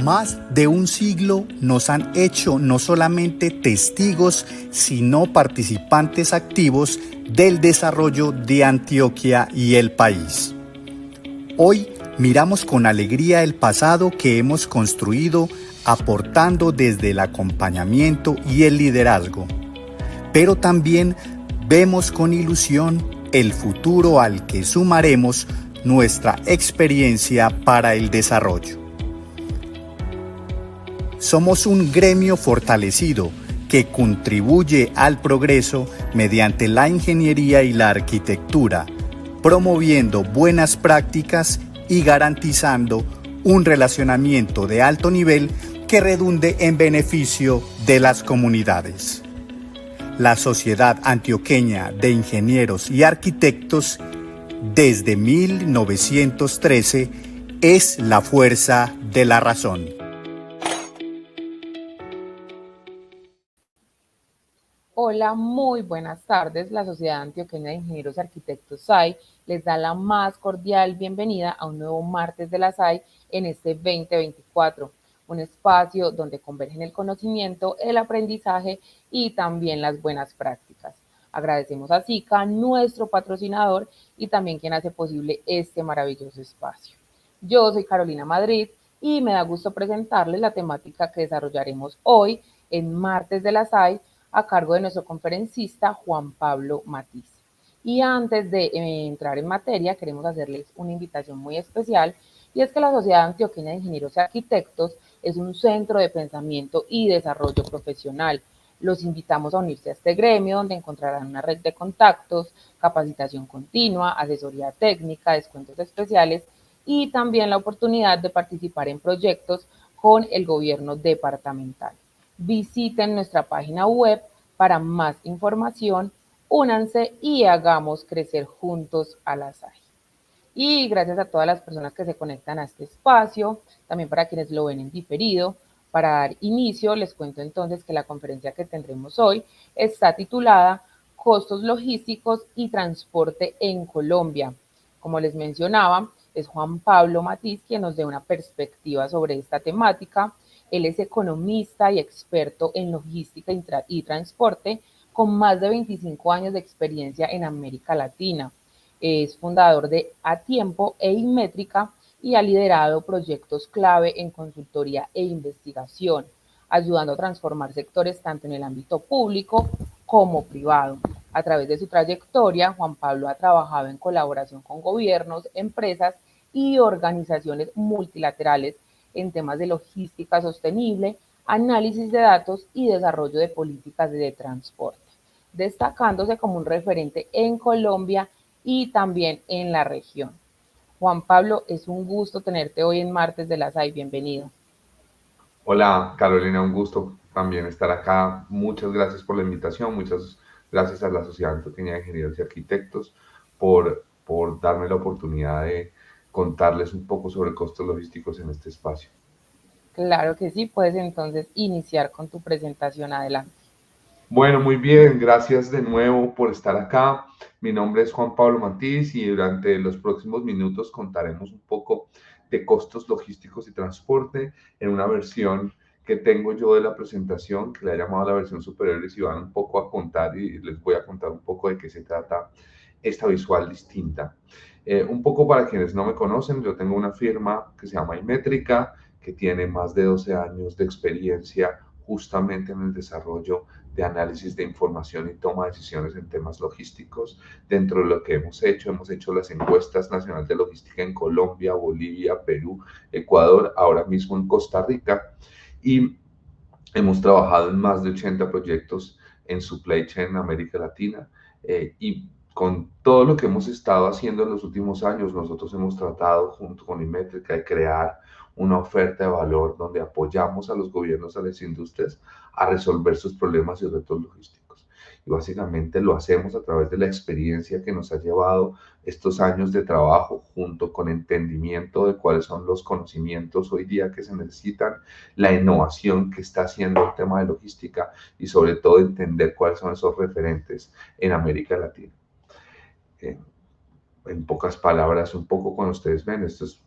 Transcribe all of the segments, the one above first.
Más de un siglo nos han hecho no solamente testigos, sino participantes activos del desarrollo de Antioquia y el país. Hoy miramos con alegría el pasado que hemos construido, aportando desde el acompañamiento y el liderazgo. Pero también vemos con ilusión el futuro al que sumaremos nuestra experiencia para el desarrollo. Somos un gremio fortalecido que contribuye al progreso mediante la ingeniería y la arquitectura, promoviendo buenas prácticas y garantizando un relacionamiento de alto nivel que redunde en beneficio de las comunidades. La Sociedad Antioqueña de Ingenieros y Arquitectos, desde 1913, es la fuerza de la razón. Hola, muy buenas tardes. La Sociedad Antioqueña de Ingenieros y Arquitectos SAI les da la más cordial bienvenida a un nuevo martes de la SAI en este 2024, un espacio donde convergen el conocimiento, el aprendizaje y también las buenas prácticas. Agradecemos a SICA, nuestro patrocinador y también quien hace posible este maravilloso espacio. Yo soy Carolina Madrid y me da gusto presentarles la temática que desarrollaremos hoy en martes de la SAI a cargo de nuestro conferencista Juan Pablo Matiz. Y antes de entrar en materia, queremos hacerles una invitación muy especial, y es que la Sociedad Antioqueña de Ingenieros y Arquitectos es un centro de pensamiento y desarrollo profesional. Los invitamos a unirse a este gremio, donde encontrarán una red de contactos, capacitación continua, asesoría técnica, descuentos especiales y también la oportunidad de participar en proyectos con el gobierno departamental. Visiten nuestra página web para más información, únanse y hagamos crecer juntos a la SAI. Y gracias a todas las personas que se conectan a este espacio, también para quienes lo ven en diferido. Para dar inicio, les cuento entonces que la conferencia que tendremos hoy está titulada Costos logísticos y transporte en Colombia. Como les mencionaba, es Juan Pablo Matiz quien nos dé una perspectiva sobre esta temática. Él es economista y experto en logística y transporte con más de 25 años de experiencia en América Latina. Es fundador de A Tiempo e Inmétrica y ha liderado proyectos clave en consultoría e investigación, ayudando a transformar sectores tanto en el ámbito público como privado. A través de su trayectoria, Juan Pablo ha trabajado en colaboración con gobiernos, empresas y organizaciones multilaterales en temas de logística sostenible, análisis de datos y desarrollo de políticas de transporte, destacándose como un referente en Colombia y también en la región. Juan Pablo, es un gusto tenerte hoy en Martes de la SAI. Bienvenido. Hola Carolina, un gusto también estar acá. Muchas gracias por la invitación, muchas gracias a la Sociedad Antioqueña de Ingenieros y Arquitectos por darme la oportunidad de contarles un poco sobre costos logísticos en este espacio. Claro que sí, puedes entonces iniciar con tu presentación. Adelante. Bueno, muy bien, gracias de nuevo por estar acá. Mi nombre es Juan Pablo Matiz y durante los próximos minutos contaremos un poco de costos logísticos y transporte en una versión que tengo yo de la presentación, que la he llamado la versión superior, y si van un poco a contar y les voy a contar un poco de qué se trata esta visual distinta. Un poco para quienes no me conocen, yo tengo una firma que se llama Inmétrica, que tiene más de 12 años de experiencia justamente en el desarrollo de análisis de información y toma de decisiones en temas logísticos. Dentro de lo que hemos hecho las encuestas nacionales de logística en Colombia, Bolivia, Perú, Ecuador, ahora mismo en Costa Rica, y hemos trabajado en más de 80 proyectos en supply chain en América Latina, y con todo lo que hemos estado haciendo en los últimos años, nosotros hemos tratado junto con Inmétrica de crear una oferta de valor donde apoyamos a los gobiernos, a las industrias, a resolver sus problemas y retos logísticos. Y básicamente lo hacemos a través de la experiencia que nos ha llevado estos años de trabajo, junto con entendimiento de cuáles son los conocimientos hoy día que se necesitan, la innovación que está haciendo el tema de logística y sobre todo entender cuáles son esos referentes en América Latina. En pocas palabras, un poco cuando ustedes ven, estos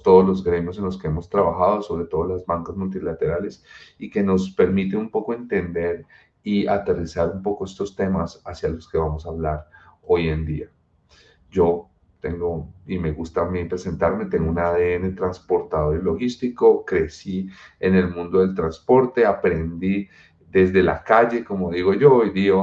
todos los gremios en los que hemos trabajado, sobre todo las bancas multilaterales, y que nos permite un poco entender y aterrizar un poco estos temas hacia los que vamos a hablar hoy en día. Yo tengo, y me gusta a mí presentarme, tengo un ADN transportador y logístico, crecí en el mundo del transporte, aprendí desde la calle, como digo yo, hoy día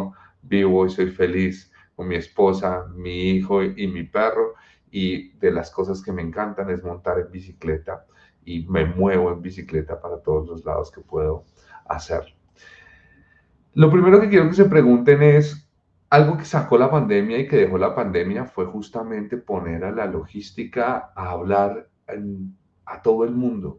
vivo y soy feliz con mi esposa, mi hijo y mi perro, y de las cosas que me encantan es montar en bicicleta y me muevo en bicicleta para todos los lados que puedo hacer. Lo primero que quiero que se pregunten es, algo que sacó la pandemia y que dejó la pandemia fue justamente poner a la logística a hablar a todo el mundo.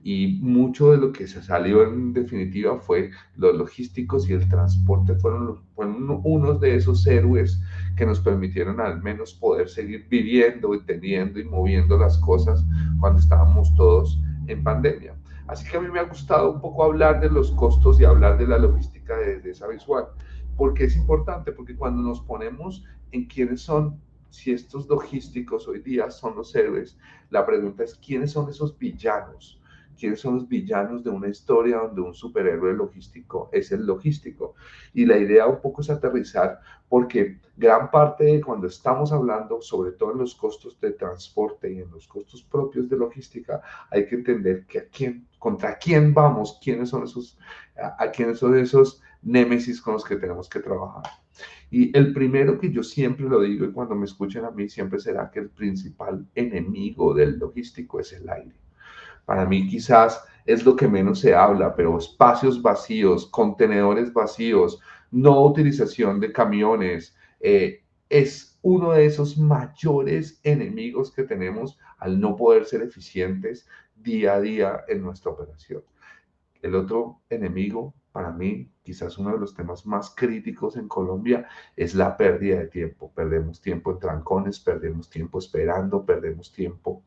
Y mucho de lo que se salió en definitiva fue los logísticos y el transporte fueron unos de esos héroes que nos permitieron al menos poder seguir viviendo y teniendo y moviendo las cosas cuando estábamos todos en pandemia. Así que a mí me ha gustado un poco hablar de los costos y hablar de la logística de esa visual. Porque es importante, porque cuando nos ponemos en quiénes son, si estos logísticos hoy día son los héroes, la pregunta es quiénes son esos villanos. ¿Quiénes son los villanos de una historia donde un superhéroe logístico es el logístico? Y la idea un poco es aterrizar, porque gran parte de cuando estamos hablando, sobre todo en los costos de transporte y en los costos propios de logística, hay que entender que contra quién vamos, quiénes son quiénes son esos némesis con los que tenemos que trabajar. Y el primero que yo siempre lo digo, y cuando me escuchen a mí, siempre será que el principal enemigo del logístico es el aire. Para mí quizás es lo que menos se habla, pero espacios vacíos, contenedores vacíos, no utilización de camiones, es uno de esos mayores enemigos que tenemos al no poder ser eficientes día a día en nuestra operación. El otro enemigo, para mí, quizás uno de los temas más críticos en Colombia, es la pérdida de tiempo. Perdemos tiempo en trancones, perdemos tiempo esperando, perdemos tiempo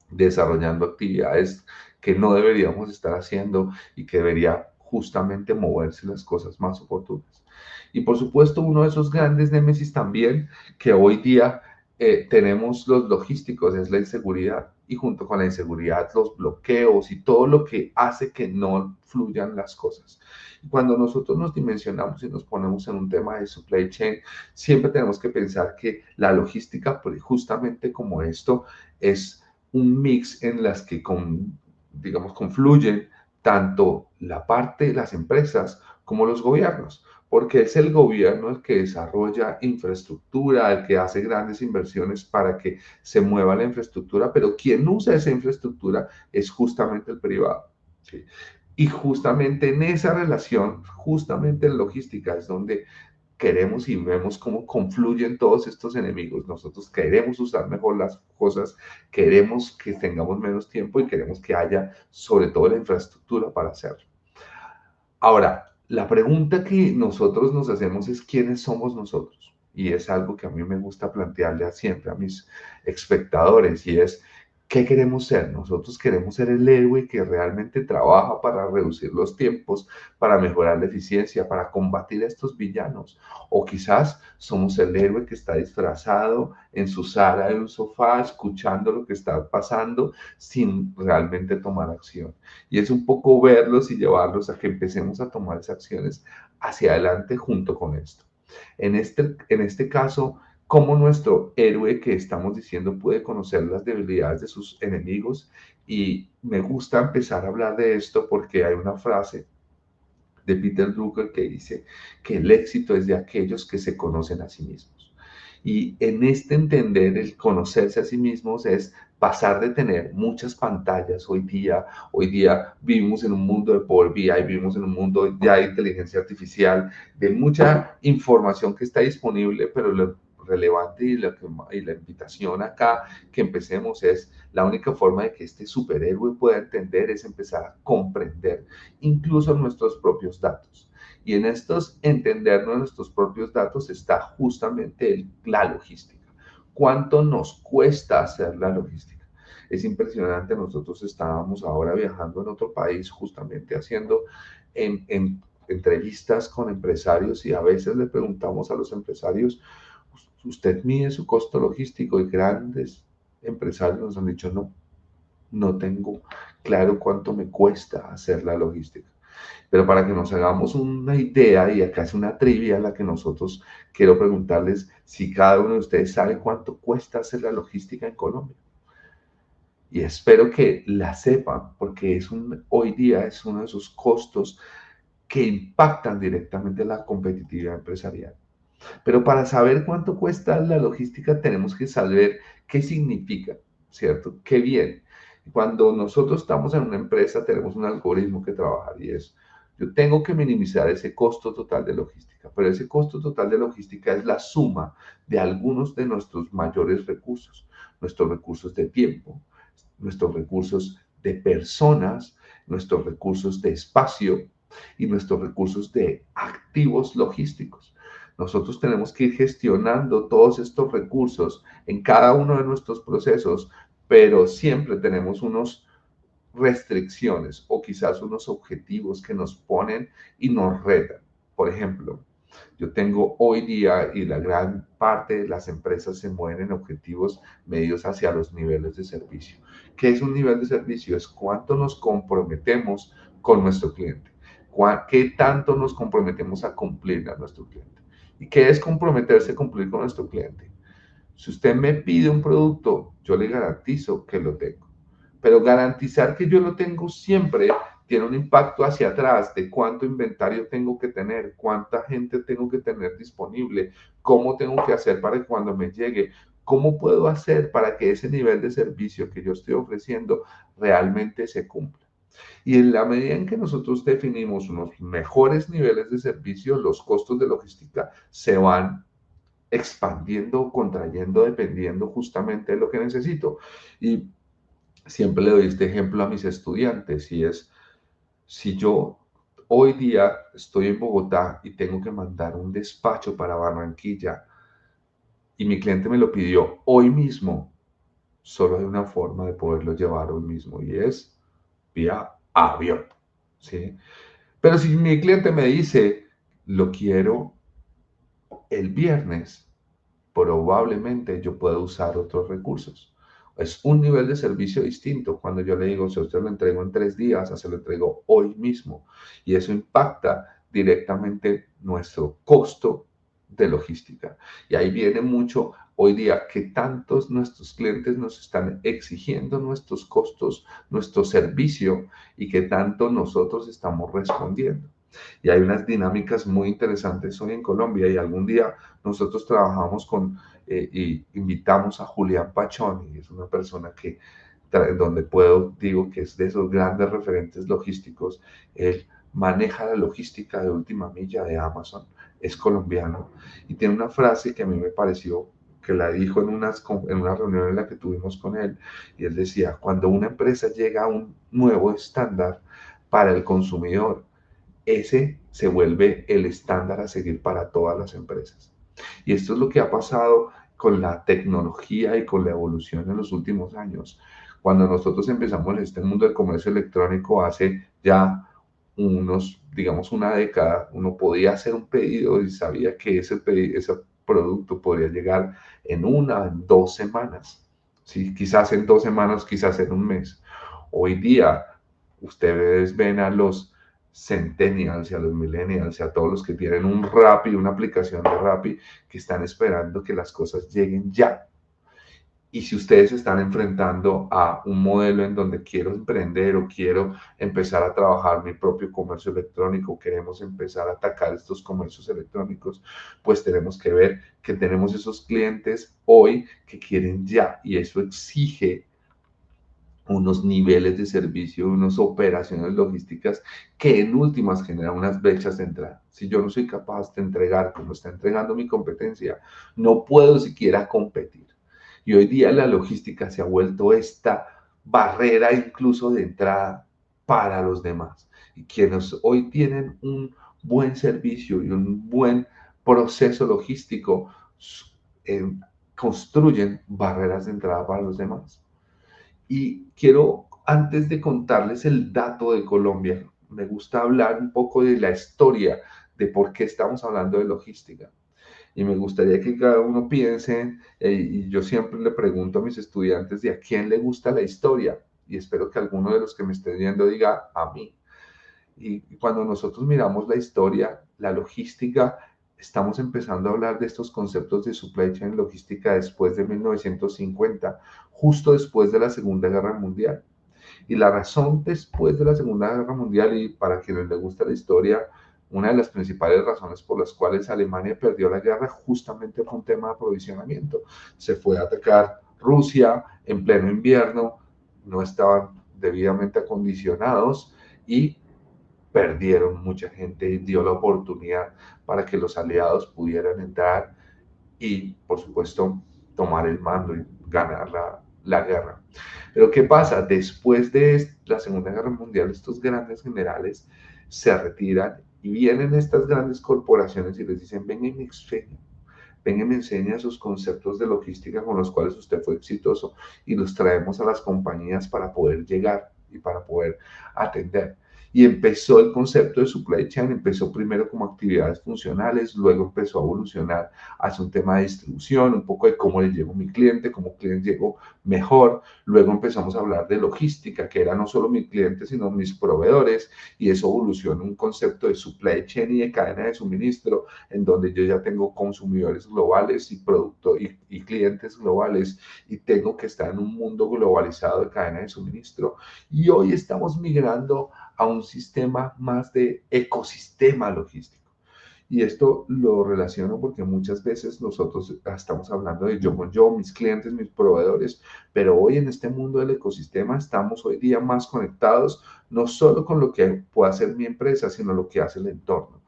desarrollando actividades que no deberíamos estar haciendo y que debería justamente moverse las cosas más oportunas. Y por supuesto, uno de esos grandes némesis también que hoy día tenemos los logísticos es la inseguridad. y junto con la inseguridad, los bloqueos y todo lo que hace que no fluyan las cosas. Y cuando nosotros nos dimensionamos y nos ponemos en un tema de supply chain, siempre tenemos que pensar que la logística, pues, justamente como esto, es un mix en las que digamos, confluyen tanto la parte de las empresas como los gobiernos, porque es el gobierno el que desarrolla infraestructura, el que hace grandes inversiones para que se mueva la infraestructura, pero quien usa esa infraestructura es justamente el privado. ¿Sí? Y justamente en esa relación, justamente en logística, es donde queremos y vemos cómo confluyen todos estos enemigos. Nosotros queremos usar mejor las cosas, queremos que tengamos menos tiempo y queremos que haya sobre todo la infraestructura para hacerlo. Ahora, la pregunta que nosotros nos hacemos es quiénes somos nosotros. Y es algo que a mí me gusta plantearle siempre a mis espectadores y es, ¿qué queremos ser? Nosotros queremos ser el héroe que realmente trabaja para reducir los tiempos, para mejorar la eficiencia, para combatir a estos villanos. O quizás somos el héroe que está disfrazado en su sala de un sofá, escuchando lo que está pasando sin realmente tomar acción. Y es un poco verlos y llevarlos a que empecemos a tomar esas acciones hacia adelante junto con esto. En este caso, cómo nuestro héroe que estamos diciendo puede conocer las debilidades de sus enemigos. Y me gusta empezar a hablar de esto porque hay una frase de Peter Drucker que dice que el éxito es de aquellos que se conocen a sí mismos. Y en este entender, el conocerse a sí mismos es pasar de tener muchas pantallas hoy día vivimos en un mundo de Power BI, vivimos en un mundo ya de inteligencia artificial, de mucha información que está disponible, pero lo relevante y la invitación acá que empecemos es la única forma de que este superhéroe pueda entender es empezar a comprender incluso nuestros propios datos. Y en estos entendernos nuestros propios datos está justamente la logística. ¿Cuánto nos cuesta hacer la logística? Es impresionante, nosotros estábamos ahora viajando en otro país justamente haciendo entrevistas con empresarios y a veces le preguntamos a los empresarios, ¿usted mide su costo logístico? Y grandes empresarios nos han dicho, no, no tengo claro cuánto me cuesta hacer la logística. Pero para que nos hagamos una idea, y acá es una trivia en la que nosotros quiero preguntarles si cada uno de ustedes sabe cuánto cuesta hacer la logística en Colombia. Y espero que la sepan, porque hoy día es uno de esos costos que impactan directamente la competitividad empresarial. Pero para saber cuánto cuesta la logística tenemos que saber qué significa, ¿cierto? ¿Qué viene? Cuando nosotros estamos en una empresa tenemos un algoritmo que trabajar y es, yo tengo que minimizar ese costo total de logística, pero ese costo total de logística es la suma de algunos de nuestros mayores recursos, nuestros recursos de tiempo, nuestros recursos de personas, nuestros recursos de espacio y nuestros recursos de activos logísticos. Nosotros tenemos que ir gestionando todos estos recursos en cada uno de nuestros procesos, pero siempre tenemos unos restricciones o quizás unos objetivos que nos ponen y nos retan. Por ejemplo, yo tengo hoy día y la gran parte de las empresas se mueven en objetivos medidos hacia los niveles de servicio. ¿Qué es un nivel de servicio? Es cuánto nos comprometemos con nuestro cliente. ¿Qué tanto nos comprometemos a cumplir a nuestro cliente? ¿Y qué es comprometerse a cumplir con nuestro cliente? Si usted me pide un producto, yo le garantizo que lo tengo. Pero garantizar que yo lo tengo siempre tiene un impacto hacia atrás de cuánto inventario tengo que tener, cuánta gente tengo que tener disponible, cómo tengo que hacer para que cuando me llegue, cómo puedo hacer para que ese nivel de servicio que yo estoy ofreciendo realmente se cumpla. Y en la medida en que nosotros definimos unos mejores niveles de servicio, los costos de logística se van expandiendo, contrayendo, dependiendo justamente de lo que necesito. Y siempre le doy este ejemplo a mis estudiantes y es, si yo hoy día estoy en Bogotá y tengo que mandar un despacho para Barranquilla y mi cliente me lo pidió hoy mismo, solo hay una forma de poderlo llevar hoy mismo y es vía avión, ¿sí? Pero si mi cliente me dice, lo quiero el viernes, probablemente yo pueda usar otros recursos. Es un nivel de servicio distinto. Cuando yo le digo, si a usted lo entrego en 3 días, se lo entrego hoy mismo. Y eso impacta directamente nuestro costo de logística. Y ahí viene mucho hoy día que tantos nuestros clientes nos están exigiendo nuestros costos, nuestro servicio y que tanto nosotros estamos respondiendo. Y hay unas dinámicas muy interesantes hoy en Colombia y algún día nosotros trabajamos con y invitamos a Julián Pachón, y es una persona que donde digo que es de esos grandes referentes logísticos. Él maneja la logística de última milla de Amazon, es colombiano y tiene una frase que a mí me pareció que la dijo en una reunión en la que tuvimos con él, y él decía, cuando una empresa llega a un nuevo estándar para el consumidor, ese se vuelve el estándar a seguir para todas las empresas. Y esto es lo que ha pasado con la tecnología y con la evolución en los últimos años. Cuando nosotros empezamos en este mundo del comercio electrónico hace ya digamos, una década, uno podía hacer un pedido y sabía que ese producto podría llegar en 1, 2 semanas. ¿Sí? Quizás en 2 semanas, quizás en un mes. Hoy día, ustedes ven a los centennials y a los millennials y a todos los que tienen un Rappi, una aplicación de Rappi, que están esperando que las cosas lleguen ya. Y si ustedes se están enfrentando a un modelo en donde quiero emprender o quiero empezar a trabajar mi propio comercio electrónico, queremos empezar a atacar estos comercios electrónicos, pues tenemos que ver que tenemos esos clientes hoy que quieren ya, y eso exige unos niveles de servicio, unas operaciones logísticas que en últimas generan unas brechas de entrada. Si yo no soy capaz de entregar como está entregando mi competencia, no puedo siquiera competir. Y hoy día la logística se ha vuelto esta barrera incluso de entrada para los demás. Y quienes hoy tienen un buen servicio y un buen proceso logístico, eh, construyen barreras de entrada para los demás. Y quiero, antes de contarles el dato de Colombia, me gusta hablar un poco de la historia de por qué estamos hablando de logística. Y me gustaría que cada uno piense, y yo siempre le pregunto a mis estudiantes de a quién le gusta la historia, y espero que alguno de los que me esté viendo diga a mí. Y cuando nosotros miramos la historia, la logística, estamos empezando a hablar de estos conceptos de supply chain logística después de 1950, justo después de la Segunda Guerra Mundial. Y la razón después de la Segunda Guerra Mundial, y para quienes les gusta la historia, una de las principales razones por las cuales Alemania perdió la guerra justamente fue un tema de aprovisionamiento. Se fue a atacar Rusia en pleno invierno, no estaban debidamente acondicionados y perdieron mucha gente, y dio la oportunidad para que los aliados pudieran entrar y, por supuesto, tomar el mando y ganar la guerra. Pero ¿qué pasa? Después de la Segunda Guerra Mundial, estos grandes generales se retiran y vienen estas grandes corporaciones y les dicen, venga y me enseña sus conceptos de logística con los cuales usted fue exitoso y los traemos a las compañías para poder llegar y para poder atender. Y empezó el concepto de supply chain, empezó primero como actividades funcionales, luego empezó a evolucionar hacia un tema de distribución, un poco de cómo le llego a mi cliente, cómo cliente llego mejor. Luego empezamos a hablar de logística, que era no solo mi cliente, sino mis proveedores, y eso evolucionó un concepto de supply chain y de cadena de suministro, en donde yo ya tengo consumidores globales y y clientes globales, y tengo que estar en un mundo globalizado de cadena de suministro. Y hoy estamos migrando a un sistema más de ecosistema logístico. Y esto lo relaciono porque muchas veces nosotros estamos hablando de yo con yo, mis clientes, mis proveedores, pero hoy en este mundo del ecosistema estamos hoy día más conectados, no solo con lo que puede hacer mi empresa, sino lo que hace el entorno.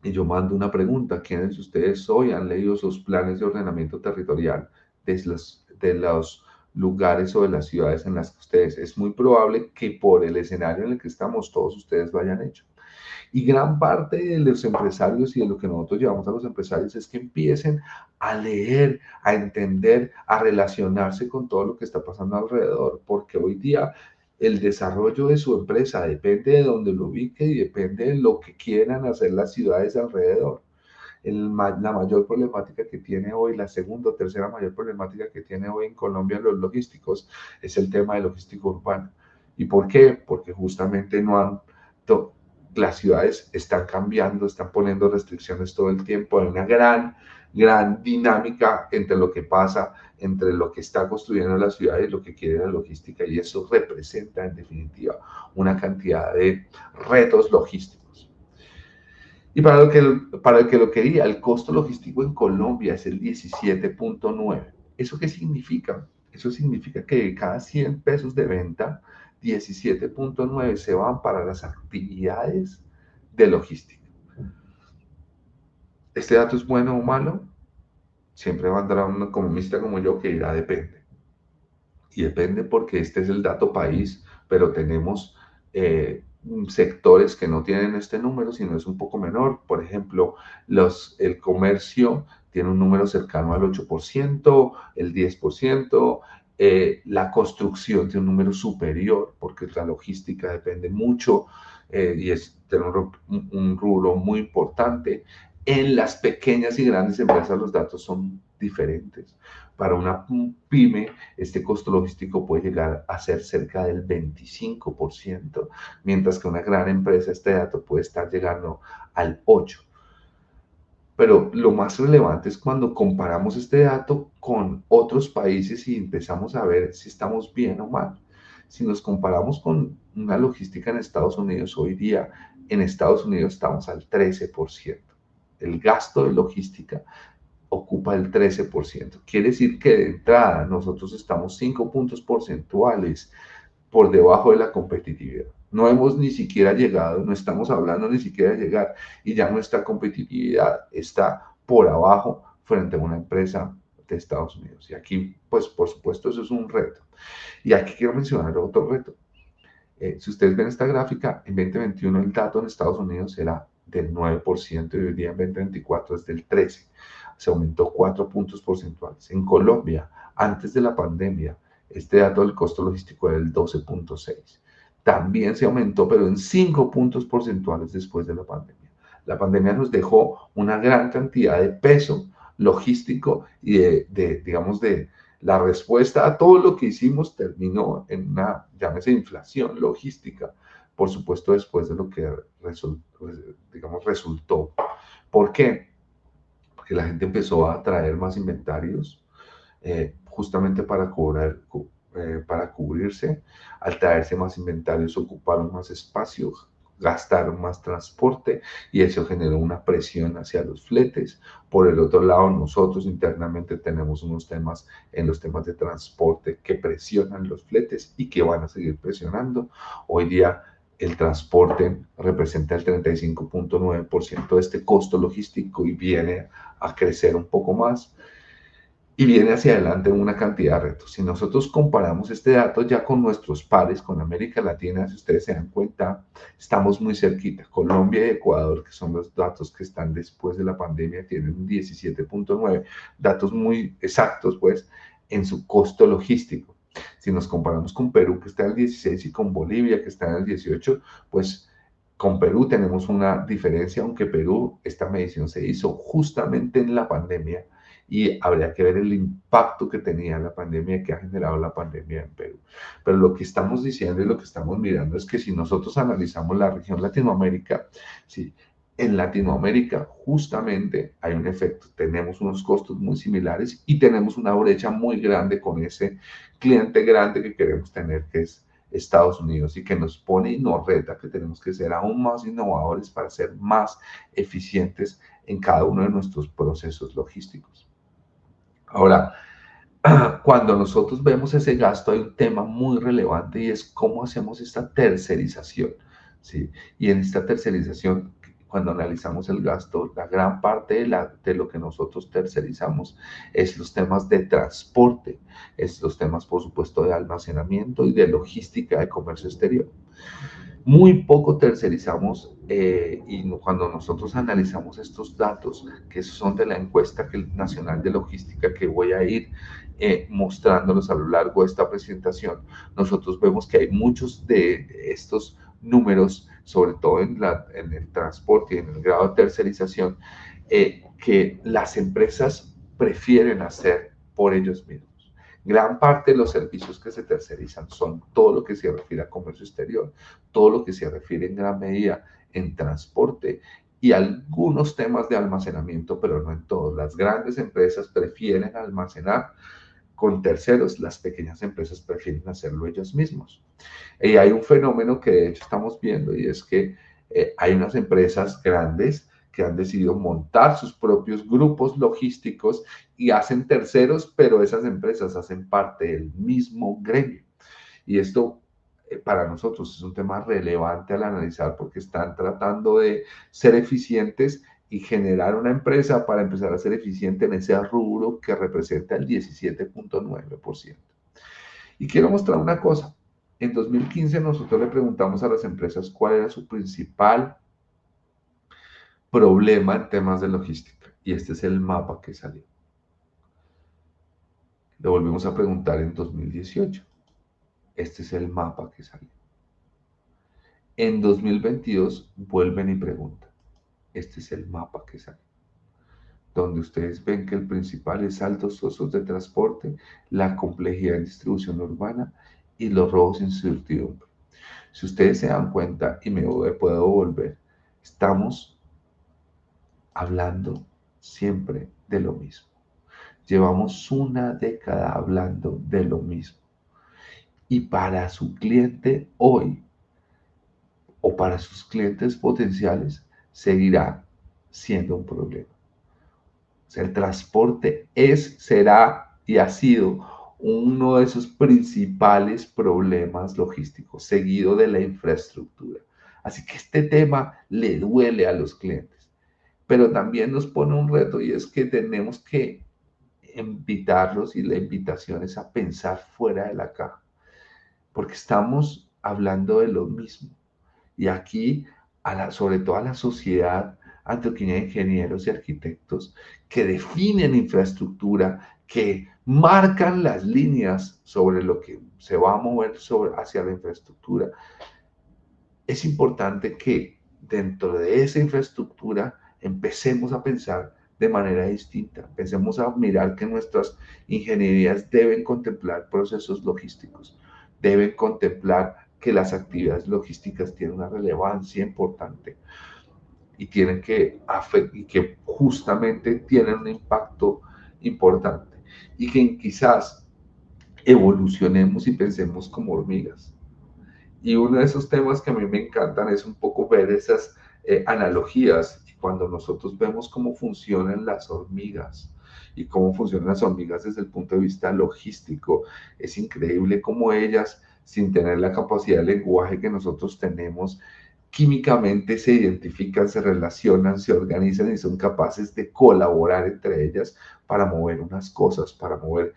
Y yo mando una pregunta, ¿quiénes de ustedes hoy han leído sus planes de ordenamiento territorial de los lugares o de las ciudades en las que ustedes? Es muy probable que por el escenario en el que estamos todos ustedes lo hayan hecho. Y gran parte de los empresarios y de lo que nosotros llevamos a los empresarios es que empiecen a leer, a entender, a relacionarse con todo lo que está pasando alrededor, porque hoy día el desarrollo de su empresa depende de donde lo ubique y depende de lo que quieran hacer las ciudades alrededor. la mayor problemática que tiene hoy, la segunda o tercera mayor problemática que tiene hoy en Colombia los logísticos es el tema de logística urbana. ¿Y por qué? Porque justamente no han las ciudades están cambiando, están poniendo restricciones todo el tiempo. Hay una gran dinámica entre lo que pasa, entre lo que está construyendo la ciudad y lo que quiere la logística, y eso representa en definitiva una cantidad de retos logísticos. Y para el que lo quería, el costo logístico en Colombia es el 17.9. ¿Eso qué significa? Eso significa que de cada 100 pesos de venta, 17.9 se van para las actividades de logística. ¿Este dato es bueno o malo? Siempre vendrá un economista como yo que dirá depende. Y depende porque este es el dato país, pero tenemos sectores que no tienen este número, sino es un poco menor. Por ejemplo, el comercio tiene un número cercano al 8%, el 10%. La construcción tiene un número superior porque la logística depende mucho y es un rubro muy importante. En las pequeñas y grandes empresas los datos son diferentes. Para una pyme, este costo logístico puede llegar a ser cerca del 25%, mientras que una gran empresa este dato puede estar llegando al 8%. Pero lo más relevante es cuando comparamos este dato con otros países y empezamos a ver si estamos bien o mal. Si nos comparamos con una logística en Estados Unidos, hoy día en Estados Unidos estamos al 13%. El gasto de logística ocupa el 13%. Quiere decir que de entrada nosotros estamos 5 puntos porcentuales por debajo de la competitividad. No hemos ni siquiera llegado, no estamos hablando ni siquiera de llegar, y ya nuestra competitividad está por abajo frente a una empresa de Estados Unidos. Y aquí, pues por supuesto, eso es un reto. Y aquí quiero mencionar otro reto. Si ustedes ven esta gráfica, en 2021 el dato en Estados Unidos era del 9% y hoy día en 2024 es del 13%. Se aumentó 4 puntos porcentuales. En Colombia, antes de la pandemia, este dato del costo logístico era del 12.6%. También se aumentó, pero en 5 puntos porcentuales después de la pandemia. La pandemia nos dejó una gran cantidad de peso logístico y digamos, de la respuesta a todo lo que hicimos terminó en una, llámese, inflación logística, por supuesto, después de lo que resultó. ¿Por qué? Porque la gente empezó a traer más inventarios, justamente para cubrirse. Al traerse más inventarios, ocuparon más espacio, gastaron más transporte y eso generó una presión hacia los fletes. Por el otro lado, nosotros internamente tenemos unos temas en los temas de transporte que presionan los fletes y que van a seguir presionando. Hoy día el transporte representa el 35.9% de este costo logístico y viene a crecer un poco más. Y viene hacia adelante una cantidad de retos. Si nosotros comparamos este dato ya con nuestros pares, con América Latina, si ustedes se dan cuenta, estamos muy cerquita. Colombia y Ecuador, que son los datos que están después de la pandemia, tienen un 17.9, datos muy exactos, pues, en su costo logístico. Si nos comparamos con Perú, que está en el 16, y con Bolivia, que está en el 18, pues con Perú tenemos una diferencia, aunque Perú, esta medición se hizo justamente en la pandemia, y habría que ver el impacto que tenía la pandemia, que ha generado la pandemia en Perú. Pero lo que estamos diciendo y lo que estamos mirando es que si nosotros analizamos la región Latinoamérica, sí, en Latinoamérica justamente hay un efecto, tenemos unos costos muy similares y tenemos una brecha muy grande con ese cliente grande que queremos tener, que es Estados Unidos, y que nos pone y nos reta que tenemos que ser aún más innovadores para ser más eficientes en cada uno de nuestros procesos logísticos. Ahora, cuando nosotros vemos ese gasto, hay un tema muy relevante y es cómo hacemos esta tercerización, ¿sí? Y en esta tercerización, cuando analizamos el gasto, la gran parte de lo que nosotros tercerizamos es los temas de transporte, es los temas, por supuesto, de almacenamiento y de logística de comercio exterior. Muy poco tercerizamos y cuando nosotros analizamos estos datos que son de la encuesta nacional de logística, que voy a ir mostrándolos a lo largo de esta presentación, nosotros vemos que hay muchos de estos números, sobre todo en el transporte y en el grado de tercerización, que las empresas prefieren hacer por ellos mismos. Gran parte de los servicios que se tercerizan son todo lo que se refiere a comercio exterior, todo lo que se refiere en gran medida en transporte y algunos temas de almacenamiento, pero no en todos. Las grandes empresas prefieren almacenar con terceros, las pequeñas empresas prefieren hacerlo ellos mismos. Y hay un fenómeno que de hecho estamos viendo y es que hay unas empresas grandes que han decidido montar sus propios grupos logísticos y hacen terceros, pero esas empresas hacen parte del mismo gremio. Y esto para nosotros es un tema relevante al analizar porque están tratando de ser eficientes y generar una empresa para empezar a ser eficiente en ese rubro que representa el 17.9%. Y quiero mostrar una cosa. En 2015 nosotros le preguntamos a las empresas cuál era su principal problema en temas de logística. Y este es el mapa que salió. Le volvimos a preguntar en 2018. Este es el mapa que salió. En 2022 vuelven y preguntan. Este es el mapa que salió. Donde ustedes ven que el principal es altos costos de transporte, la complejidad en distribución urbana y los robos sin incertidumbre. Si ustedes se dan cuenta, y me puedo volver, estamos hablando siempre de lo mismo. Llevamos una década hablando de lo mismo. Y para su cliente hoy, o para sus clientes potenciales, seguirá siendo un problema. O sea, el transporte es, será y ha sido uno de esos principales problemas logísticos, seguido de la infraestructura. Así que este tema le duele a los clientes, pero también nos pone un reto y es que tenemos que invitarlos y la invitación es a pensar fuera de la caja, porque estamos hablando de lo mismo. Y aquí, sobre todo a la sociedad antioqueña de ingenieros y arquitectos que definen infraestructura, que marcan las líneas sobre lo que se va a mover hacia la infraestructura. Es importante que dentro de esa infraestructura empecemos a pensar de manera distinta. Empecemos a mirar que nuestras ingenierías deben contemplar procesos logísticos, deben contemplar que las actividades logísticas tienen una relevancia importante y tienen y que justamente tienen un impacto importante y que quizás evolucionemos y pensemos como hormigas. Y uno de esos temas que a mí me encantan es un poco ver esas analogías y cuando nosotros vemos cómo funcionan las hormigas y cómo funcionan las hormigas desde el punto de vista logístico, es increíble cómo ellas, sin tener la capacidad de lenguaje que nosotros tenemos, químicamente se identifican, se relacionan, se organizan y son capaces de colaborar entre ellas para mover unas cosas, para mover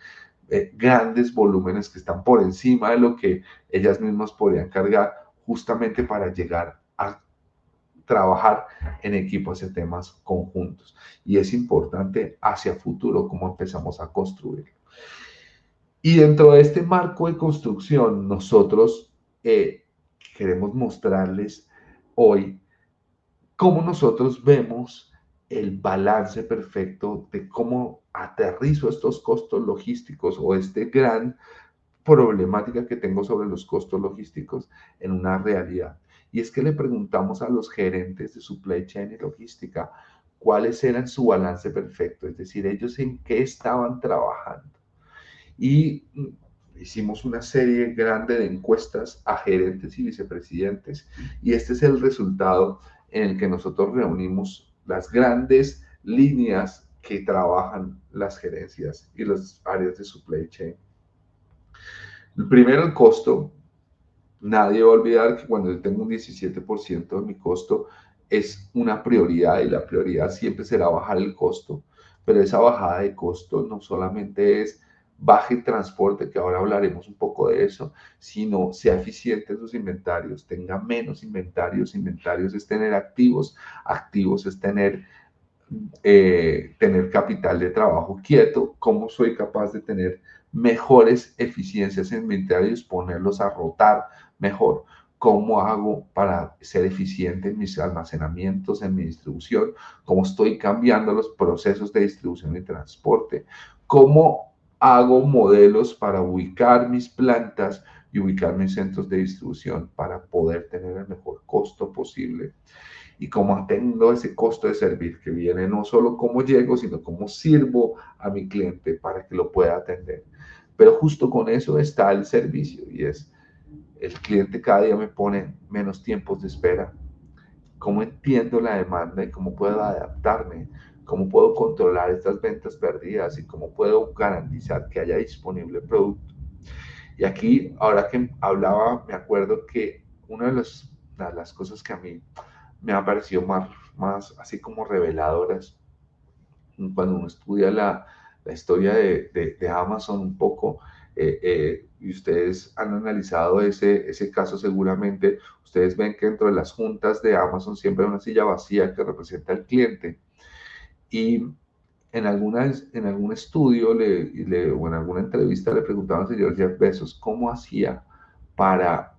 grandes volúmenes que están por encima de lo que ellas mismas podrían cargar, justamente para llegar a trabajar en equipo hacia temas conjuntos. Y es importante hacia futuro cómo empezamos a construir. Y dentro de este marco de construcción, nosotros queremos mostrarles hoy cómo nosotros vemos el balance perfecto de cómo aterrizo estos costos logísticos o este gran problemática que tengo sobre los costos logísticos en una realidad. Y es que le preguntamos a los gerentes de supply chain y logística cuáles eran su balance perfecto, es decir, ellos en qué estaban trabajando. Y hicimos una serie grande de encuestas a gerentes y vicepresidentes y este es el resultado en el que nosotros reunimos las grandes líneas que trabajan las gerencias y las áreas de supply chain. Primero, el costo. Nadie va a olvidar que cuando yo tengo un 17% de mi costo es una prioridad y la prioridad siempre será bajar el costo, pero esa bajada de costo no solamente es baje transporte, que ahora hablaremos un poco de eso, sino sea eficiente en sus inventarios, tenga menos inventarios. Inventarios es tener activos, activos es tener capital de trabajo quieto. ¿Cómo soy capaz de tener mejores eficiencias en inventarios, ponerlos a rotar mejor? cómo hago para ser eficiente en mis almacenamientos, en mi distribución, cómo estoy cambiando los procesos de distribución y transporte, cómo hago modelos para ubicar mis plantas y ubicar mis centros de distribución para poder tener el mejor costo posible. Y cómo tengo ese costo de servir que viene no solo cómo llego, sino cómo sirvo a mi cliente para que lo pueda atender. Pero justo con eso está el servicio y es el cliente cada día me pone menos tiempos de espera. ¿Cómo entiendo la demanda y cómo puedo adaptarme? ¿Cómo puedo controlar estas ventas perdidas y cómo puedo garantizar que haya disponible producto? Y aquí, ahora que hablaba, me acuerdo que una de las cosas que a mí me ha parecido más así como reveladoras cuando uno estudia la historia de Amazon un poco, y ustedes han analizado ese caso seguramente, ustedes ven que dentro de las juntas de Amazon siempre hay una silla vacía que representa al cliente. Y en algún estudio o en alguna entrevista le preguntaban al señor Jeff Bezos cómo hacía para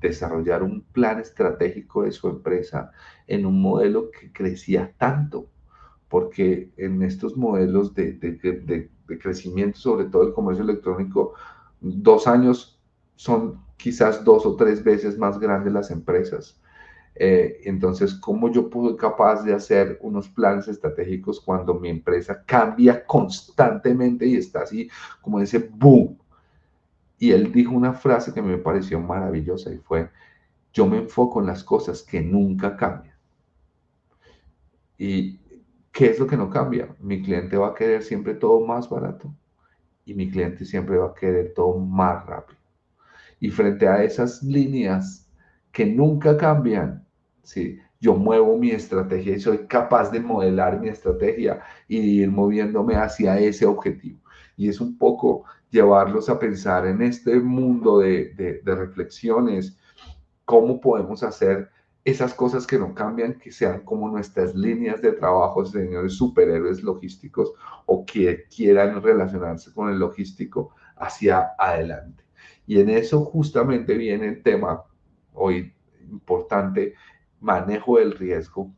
desarrollar un plan estratégico de su empresa en un modelo que crecía tanto, porque en estos modelos de crecimiento, sobre todo el comercio electrónico, 2 años son quizás 2 o 3 veces más grandes las empresas. Entonces, ¿cómo yo puedo capaz de hacer unos planes estratégicos cuando mi empresa cambia constantemente y está así como ese boom? Y él dijo una frase que me pareció maravillosa y fue, yo me enfoco en las cosas que nunca cambian. ¿Y qué es lo que no cambia? Mi cliente va a querer siempre todo más barato y mi cliente siempre va a querer todo más rápido. Y frente a esas líneas que nunca cambian, ¿sí? Yo muevo mi estrategia y soy capaz de modelar mi estrategia y ir moviéndome hacia ese objetivo. Y es un poco llevarlos a pensar en este mundo de reflexiones, cómo podemos hacer esas cosas que no cambian, que sean como nuestras líneas de trabajo, señores superhéroes logísticos o que quieran relacionarse con el logístico hacia adelante. Y en eso justamente viene el tema hoy importante, manejo del riesgo.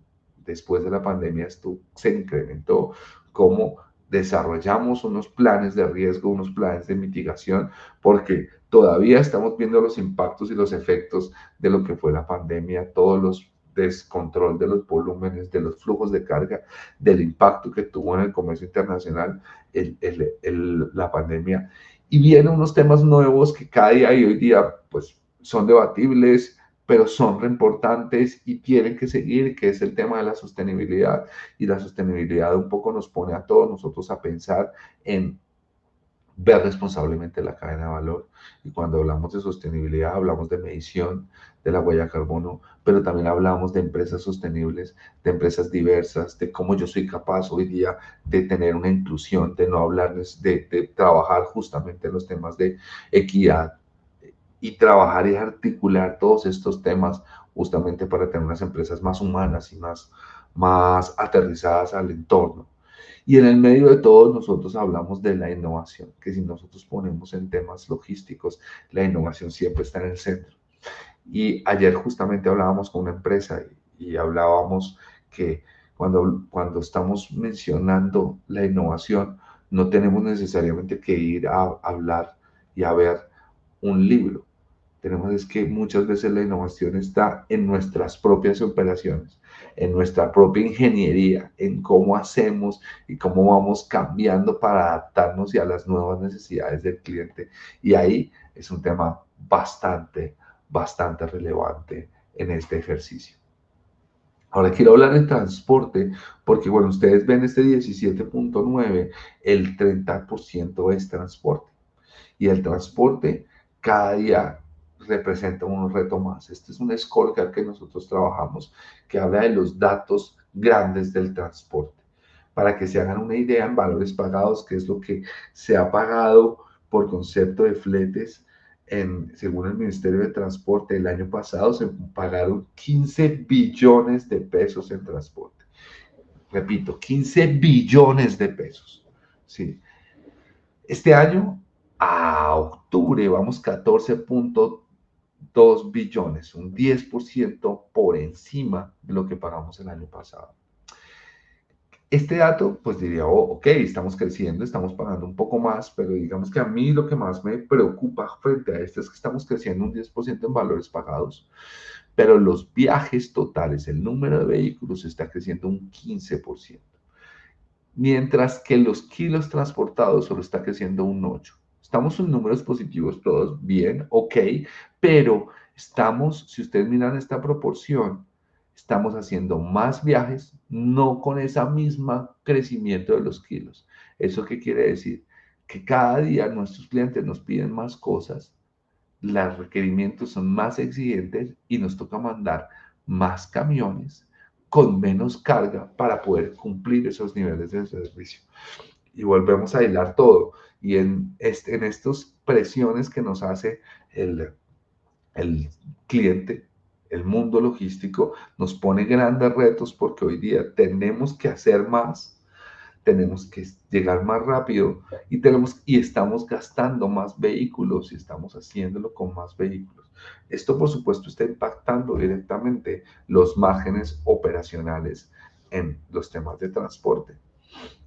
Después de la pandemia esto se incrementó, cómo desarrollamos unos planes de riesgo, unos planes de mitigación, porque todavía estamos viendo los impactos y los efectos de lo que fue la pandemia, todos los descontrol de los volúmenes, de los flujos de carga, del impacto que tuvo en el comercio internacional la pandemia. Y vienen unos temas nuevos que cada día y hoy día pues son debatibles, pero son re importantes y tienen que seguir, que es el tema de la sostenibilidad. Y la sostenibilidad un poco nos pone a todos nosotros a pensar en ver responsablemente la cadena de valor. Y cuando hablamos de sostenibilidad, hablamos de medición de la huella de carbono, pero también hablamos de empresas sostenibles, de empresas diversas, de cómo yo soy capaz hoy día de tener una inclusión, de no hablarles, de trabajar justamente en los temas de equidad y trabajar y articular todos estos temas justamente para tener unas empresas más humanas y más aterrizadas al entorno. Y en el medio de todo nosotros hablamos de la innovación, que si nosotros ponemos en temas logísticos, la innovación siempre está en el centro. Y ayer justamente hablábamos con una empresa y hablábamos que cuando estamos mencionando la innovación, no tenemos necesariamente que ir a hablar y a ver un libro. Tenemos es que muchas veces la innovación está en nuestras propias operaciones, en nuestra propia ingeniería, en cómo hacemos y cómo vamos cambiando para adaptarnos y a las nuevas necesidades del cliente. Y ahí es un tema bastante relevante en este ejercicio. Ahora quiero hablar de transporte, porque bueno, ustedes ven este 17.9, el 30% es transporte. Y el transporte cada día representa un reto más. Este es un scorecard que nosotros trabajamos que habla de los datos grandes del transporte. Para que se hagan una idea en valores pagados, que es lo que se ha pagado por concepto de fletes, según el Ministerio de Transporte, el año pasado se pagaron 15 billones de pesos en transporte. Repito, 15 billones de pesos. ¿Sí? Este año, a octubre, vamos 14 2 billones, un 10% por encima de lo que pagamos el año pasado. Este dato, pues diría, oh, ok, estamos creciendo, estamos pagando un poco más, pero digamos que a mí lo que más me preocupa frente a esto es que estamos creciendo un 10% en valores pagados, pero los viajes totales, el número de vehículos está creciendo un 15%, mientras que los kilos transportados solo está creciendo un 8%. Estamos en números positivos todos, bien, ok, pero estamos, si ustedes miran esta proporción, estamos haciendo más viajes, no con ese mismo crecimiento de los kilos. ¿Eso qué quiere decir? Que cada día nuestros clientes nos piden más cosas, los requerimientos son más exigentes y nos toca mandar más camiones con menos carga para poder cumplir esos niveles de servicio. Y volvemos a hilar todo. Y en estas presiones que nos hace el cliente, el mundo logístico, nos pone grandes retos porque hoy día tenemos que hacer más, tenemos que llegar más rápido y estamos gastando más vehículos y estamos haciéndolo con más vehículos. Esto, por supuesto, está impactando directamente los márgenes operacionales en los temas de transporte.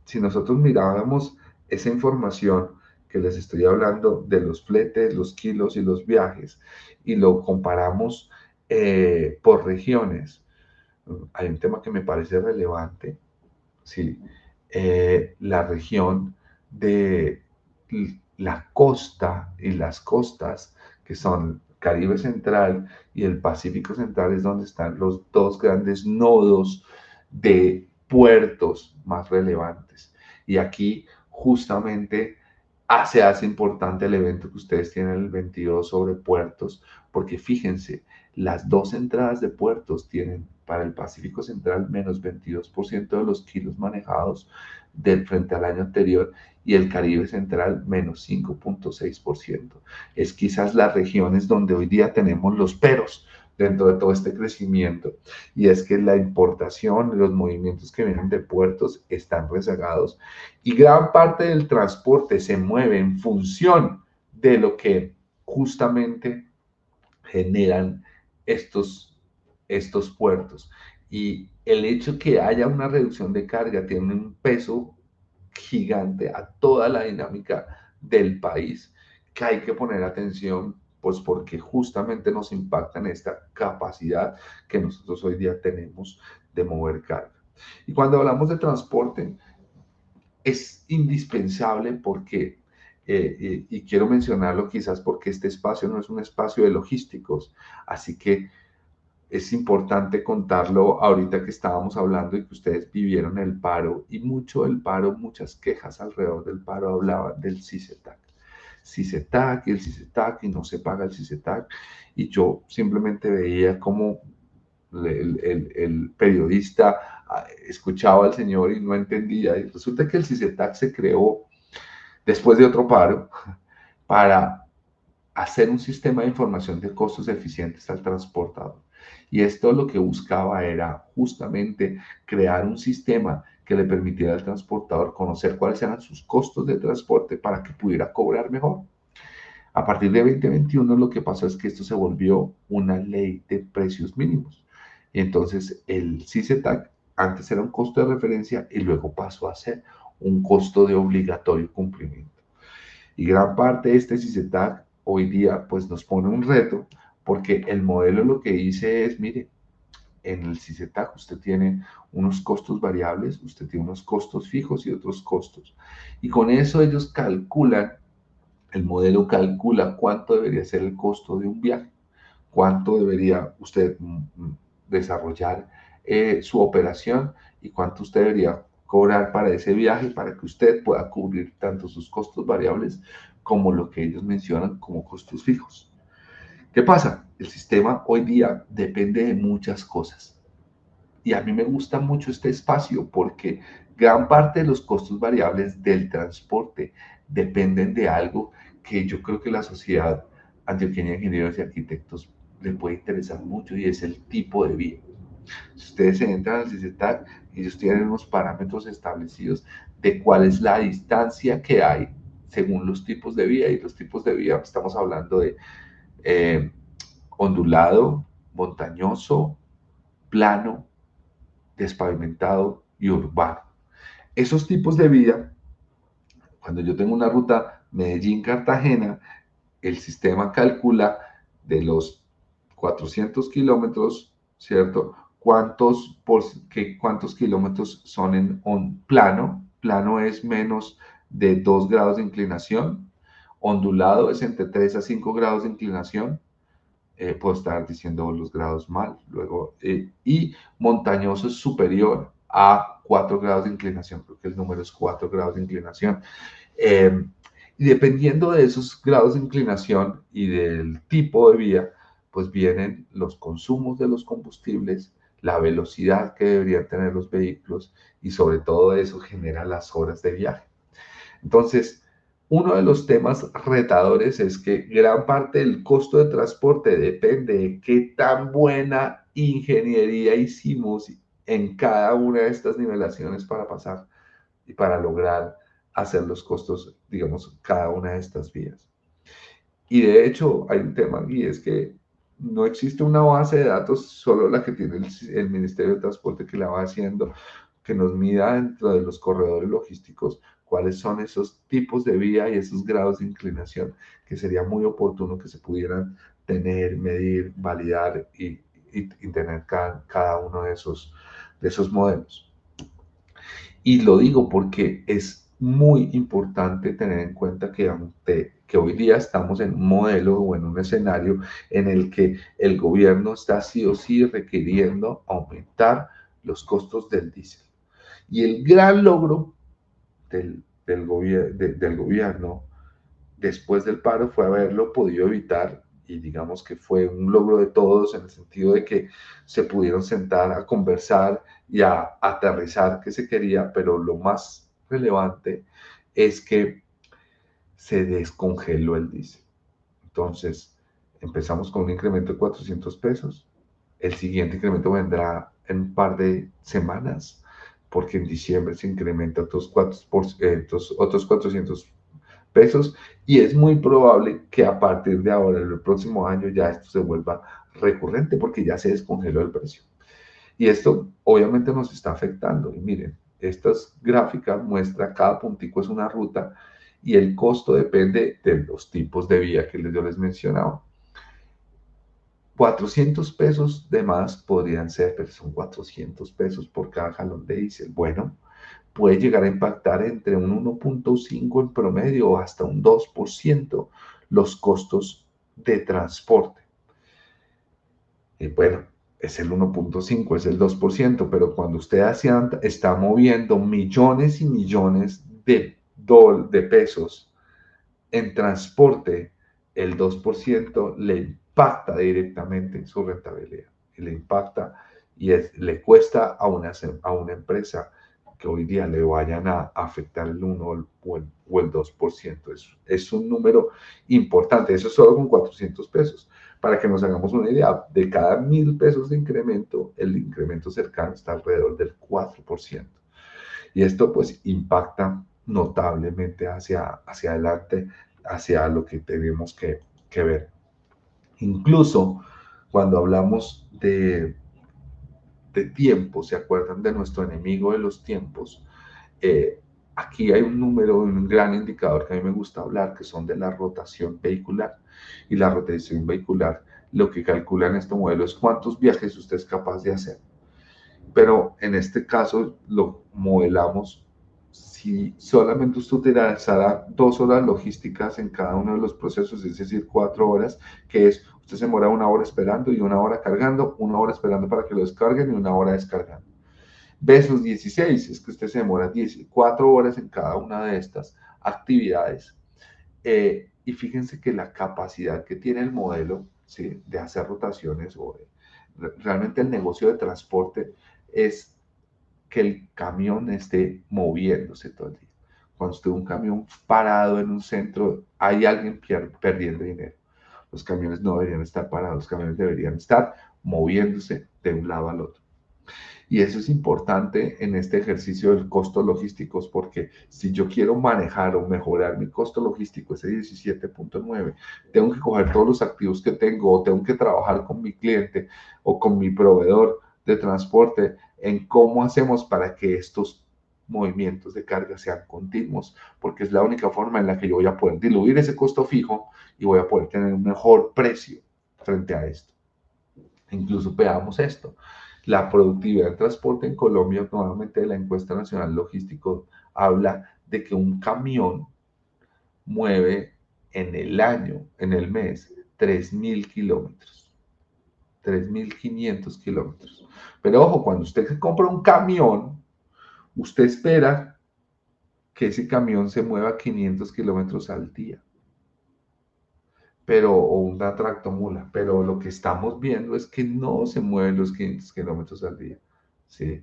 Si nosotros miráramos esa información que les estoy hablando de los fletes, los kilos y los viajes y lo comparamos por regiones, hay un tema que me parece relevante, ¿sí? La región de la costa y las costas, que son Caribe Central y el Pacífico Central, es donde están los dos grandes nodos de puertos más relevantes. Y aquí justamente se hace importante el evento que ustedes tienen el 22 sobre puertos, porque fíjense, las dos entradas de puertos tienen para el Pacífico Central menos 22% de los kilos manejados del frente al año anterior y el Caribe Central menos 5.6%. Es quizás las regiones donde hoy día tenemos los peros dentro de todo este crecimiento, y es que la importación, los movimientos que vienen de puertos están rezagados y gran parte del transporte se mueve en función de lo que justamente generan estos puertos. Y el hecho que haya una reducción de carga tiene un peso gigante a toda la dinámica del país, que hay que poner atención, pues porque justamente nos impacta en esta capacidad que nosotros hoy día tenemos de mover carga. Y cuando hablamos de transporte, es indispensable porque, y quiero mencionarlo quizás porque este espacio no es un espacio de logísticos, así que es importante contarlo ahorita que estábamos hablando y que ustedes vivieron el paro y mucho del paro, muchas quejas alrededor del paro hablaban del CICETAC. CICETAC y el CICETAC y no se paga el CICETAC y yo simplemente veía como el periodista escuchaba al señor y no entendía y resulta que el CICETAC se creó después de otro paro para hacer un sistema de información de costos eficientes al transportador. Y esto lo que buscaba era justamente crear un sistema que le permitiera al transportador conocer cuáles eran sus costos de transporte para que pudiera cobrar mejor. A partir de 2021 lo que pasó es que esto se volvió una ley de precios mínimos. Y entonces el CICETAC antes era un costo de referencia y luego pasó a ser un costo de obligatorio cumplimiento. Y gran parte de este CICETAC hoy día pues nos pone un reto porque el modelo lo que dice es, mire, en el CICETAC usted tiene unos costos variables, usted tiene unos costos fijos y otros costos. Y con eso ellos calculan, el modelo calcula cuánto debería ser el costo de un viaje, cuánto debería usted desarrollar su operación y cuánto usted debería cobrar para ese viaje para que usted pueda cubrir tanto sus costos variables como lo que ellos mencionan como costos fijos. ¿Qué pasa? El sistema hoy día depende de muchas cosas. Y a mí me gusta mucho este espacio porque gran parte de los costos variables del transporte dependen de algo que yo creo que la sociedad antioqueña de ingenieros y arquitectos le puede interesar mucho y es el tipo de vía. Si ustedes entran al CICETAC, ellos tienen unos parámetros establecidos de cuál es la distancia que hay según los tipos de vía y los tipos de vía, estamos hablando de ondulado, montañoso, plano, despavimentado y urbano. Esos tipos de vía, cuando yo tengo una ruta Medellín-Cartagena, el sistema calcula de los 400 kilómetros, ¿cierto? ¿Cuántos kilómetros son en un plano? Plano es menos de 2 grados de inclinación. Ondulado es entre 3 a 5 grados de inclinación. Puedo estar diciendo los grados mal. Luego, y montañoso es superior a 4 grados de inclinación. Creo que el número es 4 grados de inclinación. Eh, y dependiendo de esos grados de inclinación y del tipo de vía, pues vienen los consumos de los combustibles, la velocidad que deberían tener los vehículos y sobre todo eso genera las horas de viaje. Entonces, uno de los temas retadores es que gran parte del costo de transporte depende de qué tan buena ingeniería hicimos en cada una de estas nivelaciones para pasar y para lograr hacer los costos, digamos, cada una de estas vías. Y de hecho, hay un tema aquí, es que no existe una base de datos, solo la que tiene el Ministerio de Transporte que la va haciendo, que nos mida dentro de los corredores logísticos cuáles son esos tipos de vía y esos grados de inclinación que sería muy oportuno que se pudieran tener, medir, validar y tener cada uno de esos modelos. Y lo digo porque es muy importante tener en cuenta que hoy día estamos en un modelo o en un escenario en el que el gobierno está sí o sí requiriendo aumentar los costos del diésel. Y el gran logro del gobierno después del paro fue haberlo podido evitar y digamos que fue un logro de todos en el sentido de que se pudieron sentar a conversar y a aterrizar qué se quería, pero lo más relevante es que se descongeló el diésel. Entonces, empezamos con un incremento de 400 pesos. El siguiente incremento vendrá en un par de semanas, porque en diciembre se incrementa otros 400 pesos y es muy probable que a partir de ahora, el próximo año, ya esto se vuelva recurrente porque ya se descongeló el precio. Y esto obviamente nos está afectando. Y miren, estas gráficas muestran cada puntico es una ruta y el costo depende de los tipos de vía que yo les mencionaba. 400 pesos de más podrían ser, pero son 400 pesos por cada galón de diésel. Bueno, puede llegar a impactar entre un 1.5 en promedio o hasta un 2% los costos de transporte. Y bueno, es el 1.5, es el 2%, pero cuando usted está moviendo millones y millones de pesos en transporte, el 2% le impacta directamente en su rentabilidad. Y le impacta y le cuesta a una empresa que hoy día le vayan a afectar el 1 o el 2%. Es un número importante. Eso es solo con 400 pesos. Para que nos hagamos una idea, de cada 1.000 pesos de incremento, el incremento cercano está alrededor del 4%. Y esto pues impacta notablemente hacia adelante, hacia lo que tenemos que ver. Incluso cuando hablamos de tiempo, ¿se acuerdan de nuestro enemigo de los tiempos? Aquí hay un número, un gran indicador que a mí me gusta hablar, que son de la rotación vehicular. Y la rotación vehicular, lo que calcula en este modelo es cuántos viajes usted es capaz de hacer. Pero en este caso lo modelamos si solamente usted utilizara 2 horas logísticas en cada uno de los procesos, es decir, 4 horas, que es, usted se demora 1 hora esperando y 1 hora cargando, 1 hora esperando para que lo descarguen y 1 hora descargando. Versus 16, es que usted se demora 4 horas en cada una de estas actividades. Y fíjense que la capacidad que tiene el modelo, ¿sí?, de hacer rotaciones realmente el negocio de transporte es que el camión esté moviéndose todo el día. Cuando usted ve un camión parado en un centro, hay alguien perdiendo dinero. Los camiones no deberían estar parados, los camiones deberían estar moviéndose de un lado al otro. Y eso es importante en este ejercicio del costo logístico, porque si yo quiero manejar o mejorar mi costo logístico, ese 17.9, tengo que coger todos los activos que tengo o tengo que trabajar con mi cliente o con mi proveedor de transporte en cómo hacemos para que estos movimientos de carga sean continuos, porque es la única forma en la que yo voy a poder diluir ese costo fijo y voy a poder tener un mejor precio frente a esto. Incluso veamos esto. La productividad del transporte en Colombia, nuevamente la encuesta nacional logístico, habla de que un camión mueve en el año, en el mes, 3.000 kilómetros, 3.500 kilómetros. Pero ojo, cuando usted se compra un camión, usted espera que ese camión se mueva 500 kilómetros al día, pero, o una tractomula, pero lo que estamos viendo es que no se mueven los 500 kilómetros al día, ¿sí?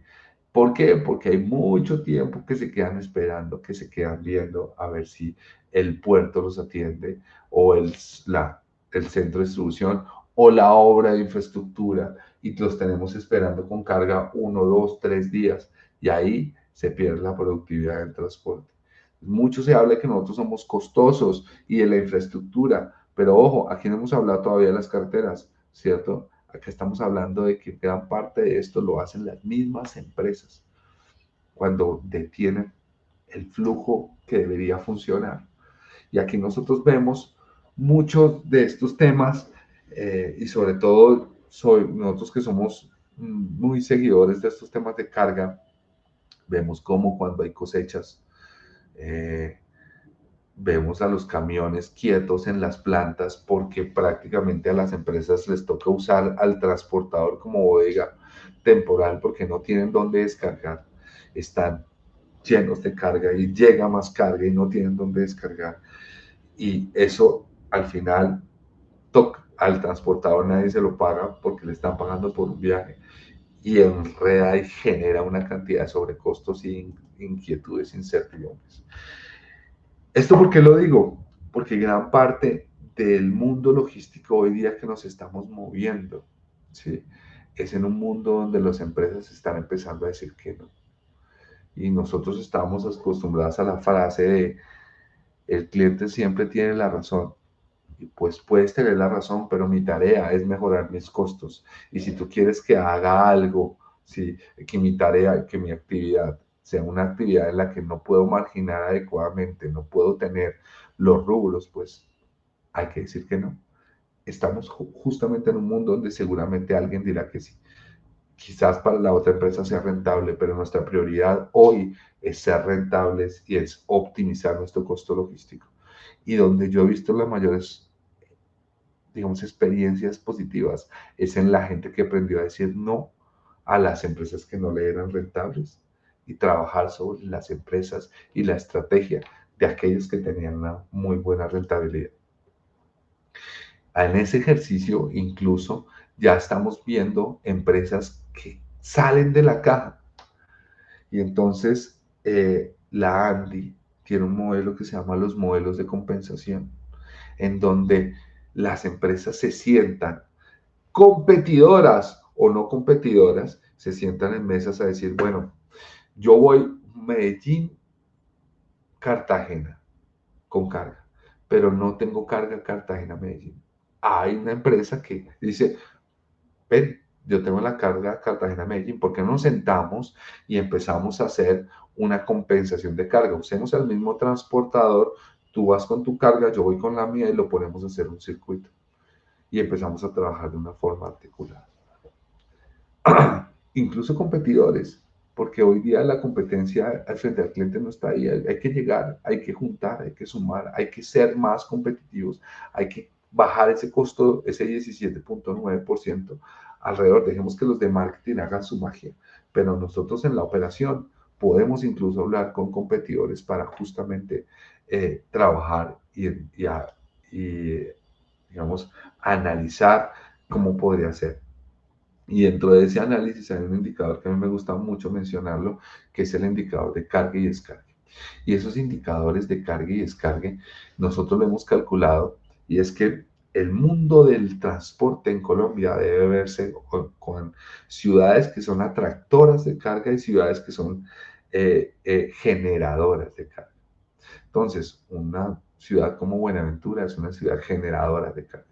¿Por qué? Porque hay mucho tiempo que se quedan esperando, que se quedan viendo a ver si el puerto los atiende o el centro de distribución o la obra de infraestructura y los tenemos esperando con carga 1, 2, 3 días y ahí se pierde la productividad del transporte. Mucho se habla de que nosotros somos costosos y de la infraestructura, pero ojo, aquí no hemos hablado todavía de las carreteras, ¿cierto? Acá estamos hablando de que gran parte de esto lo hacen las mismas empresas cuando detienen el flujo que debería funcionar. Y aquí nosotros vemos muchos de estos temas y sobre todo nosotros que somos muy seguidores de estos temas de carga, vemos cómo cuando hay cosechas, eh, vemos a los camiones quietos en las plantas porque prácticamente a las empresas les toca usar al transportador como bodega temporal porque no tienen dónde descargar. Están llenos de carga y llega más carga y no tienen dónde descargar. Y eso al final toca al transportador, nadie se lo paga porque le están pagando por un viaje y enreda y genera una cantidad de sobrecostos y inquietudes, incertidumbres. ¿Esto por qué lo digo? Porque gran parte del mundo logístico hoy día que nos estamos moviendo, ¿sí? Es en un mundo donde las empresas están empezando a decir que no. Y nosotros estamos acostumbrados a la frase de el cliente siempre tiene la razón. Y pues puedes tener la razón, pero mi tarea es mejorar mis costos. Y si tú quieres que haga algo, ¿sí? Que mi tarea, que mi actividad sea una actividad en la que no puedo marginar adecuadamente, no puedo tener los rubros, pues hay que decir que no. Estamos justamente en un mundo donde seguramente alguien dirá que sí. Quizás para la otra empresa sea rentable, pero nuestra prioridad hoy es ser rentables y es optimizar nuestro costo logístico. Y donde yo he visto las mayores, digamos, experiencias positivas es en la gente que aprendió a decir no a las empresas que no le eran rentables y trabajar sobre las empresas y la estrategia de aquellos que tenían una muy buena rentabilidad. En ese ejercicio incluso ya estamos viendo empresas que salen de la caja y entonces la Andy tiene un modelo que se llama los modelos de compensación, en donde las empresas se sientan, competidoras o no competidoras, se sientan en mesas a decir, bueno, yo voy Medellín, Cartagena con carga, pero no tengo carga Cartagena-Medellín. Hay una empresa que dice, ven, yo tengo la carga Cartagena-Medellín, ¿por qué no nos sentamos y empezamos a hacer una compensación de carga? Usemos el mismo transportador, tú vas con tu carga, yo voy con la mía y lo ponemos a hacer un circuito. Y empezamos a trabajar de una forma articulada. Incluso competidores, porque hoy día la competencia al frente al cliente no está ahí, hay que llegar, hay que juntar, hay que sumar, hay que ser más competitivos, hay que bajar ese costo, ese 17.9% alrededor, dejemos que los de marketing hagan su magia, pero nosotros en la operación podemos incluso hablar con competidores para justamente trabajar y, digamos, analizar cómo podría ser. Y dentro de ese análisis hay un indicador que a mí me gusta mucho mencionarlo, que es el indicador de carga y descarga. Y esos indicadores de carga y descarga, nosotros lo hemos calculado y es que el mundo del transporte en Colombia debe verse con ciudades que son atractoras de carga y ciudades que son generadoras de carga. Entonces, una ciudad como Buenaventura es una ciudad generadora de carga.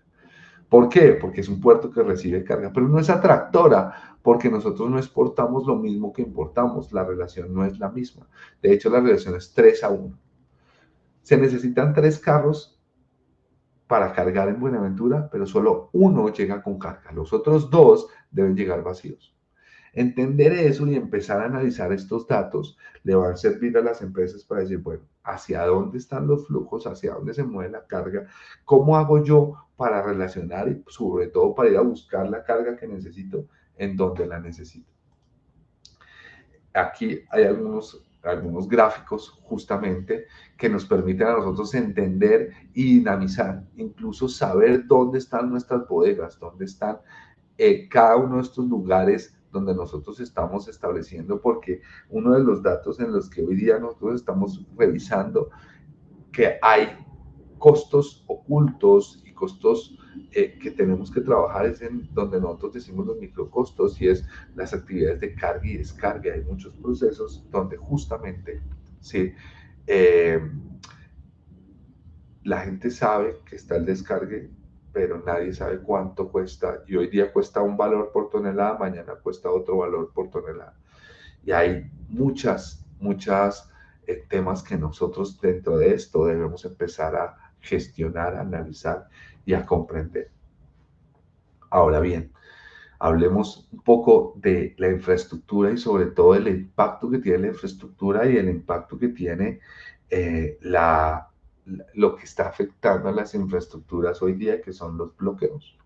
¿Por qué? Porque es un puerto que recibe carga, pero no es atractora, porque nosotros no exportamos lo mismo que importamos. La relación no es la misma. De hecho, la relación es 3-1. Se necesitan 3 carros para cargar en Buenaventura, pero solo uno llega con carga. Los otros 2 deben llegar vacíos. Entender eso y empezar a analizar estos datos le van a servir a las empresas para decir, bueno, ¿hacia dónde están los flujos? ¿Hacia dónde se mueve la carga? ¿Cómo hago yo para relacionar y sobre todo para ir a buscar la carga que necesito en donde la necesito? Aquí hay algunos gráficos justamente que nos permiten a nosotros entender y dinamizar, incluso saber dónde están nuestras bodegas, dónde están cada uno de estos lugares donde nosotros estamos estableciendo, porque uno de los datos en los que hoy día nosotros estamos revisando que hay costos ocultos y costos que tenemos que trabajar es en donde nosotros decimos los microcostos y es las actividades de carga y descarga. Hay muchos procesos donde justamente ¿sí? eh, la gente sabe que está el descargue, pero nadie sabe cuánto cuesta y hoy día cuesta un valor por tonelada, mañana cuesta otro valor por tonelada. Y hay muchas temas que nosotros dentro de esto debemos empezar a gestionar, a analizar y a comprender. Ahora bien, hablemos un poco de la infraestructura y sobre todo el impacto que tiene la infraestructura y el impacto que tiene lo que está afectando a las infraestructuras hoy día, que son los bloqueos.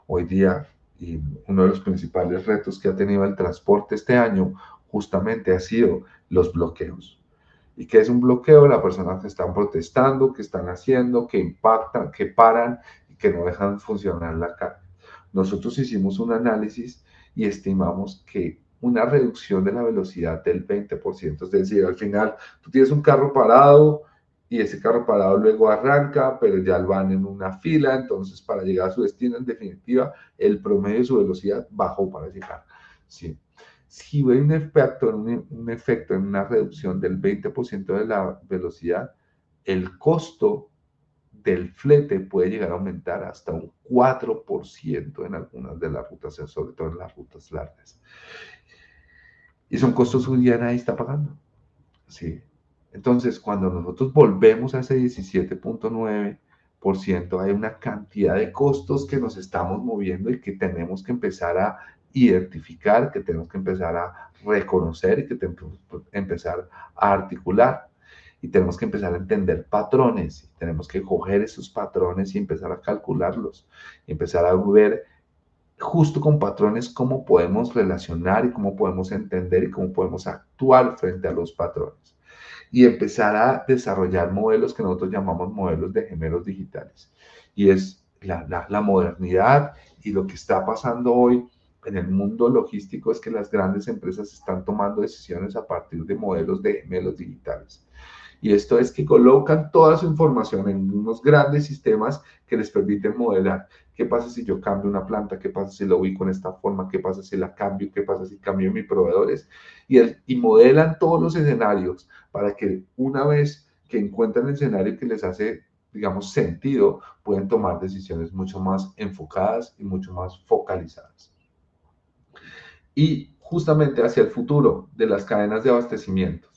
Hoy día, y uno de los principales retos que ha tenido el transporte este año justamente ha sido los bloqueos. ¿Y qué es un bloqueo? Las personas que están protestando, que están haciendo, que impactan, que paran y que no dejan funcionar la carga. Nosotros hicimos un análisis y estimamos que una reducción de la velocidad del 20%, es decir, al final tú tienes un carro parado y ese carro parado luego arranca, pero ya van en una fila, entonces para llegar a su destino, en definitiva, el promedio de su velocidad bajó para llegar. ¿Sí? Si hay un efecto en una reducción del 20% de la velocidad, el costo del flete puede llegar a aumentar hasta un 4% en algunas de las rutas, sobre todo en las rutas largas. Y son costos que hoy día nadie está pagando. ¿Sí? Entonces, cuando nosotros volvemos a ese 17.9%, hay una cantidad de costos que nos estamos moviendo y que tenemos que empezar a identificar, que tenemos que empezar a reconocer y que tenemos que empezar a articular. Y tenemos que empezar a entender patrones, y tenemos que coger esos patrones y empezar a calcularlos, y empezar a ver justo con patrones cómo podemos relacionar y cómo podemos entender y cómo podemos actuar frente a los patrones. Y empezar a desarrollar modelos que nosotros llamamos modelos de gemelos digitales. Y es la modernidad y lo que está pasando hoy en el mundo logístico es que las grandes empresas están tomando decisiones a partir de modelos de gemelos digitales. Y esto es que colocan toda su información en unos grandes sistemas que les permiten modelar. ¿Qué pasa si yo cambio una planta? ¿Qué pasa si la ubico en esta forma? ¿Qué pasa si la cambio? ¿Qué pasa si cambio mis proveedores? Y modelan todos los escenarios para que una vez que encuentran el escenario que les hace, digamos, sentido, pueden tomar decisiones mucho más enfocadas y mucho más focalizadas. Y justamente hacia el futuro de las cadenas de abastecimiento.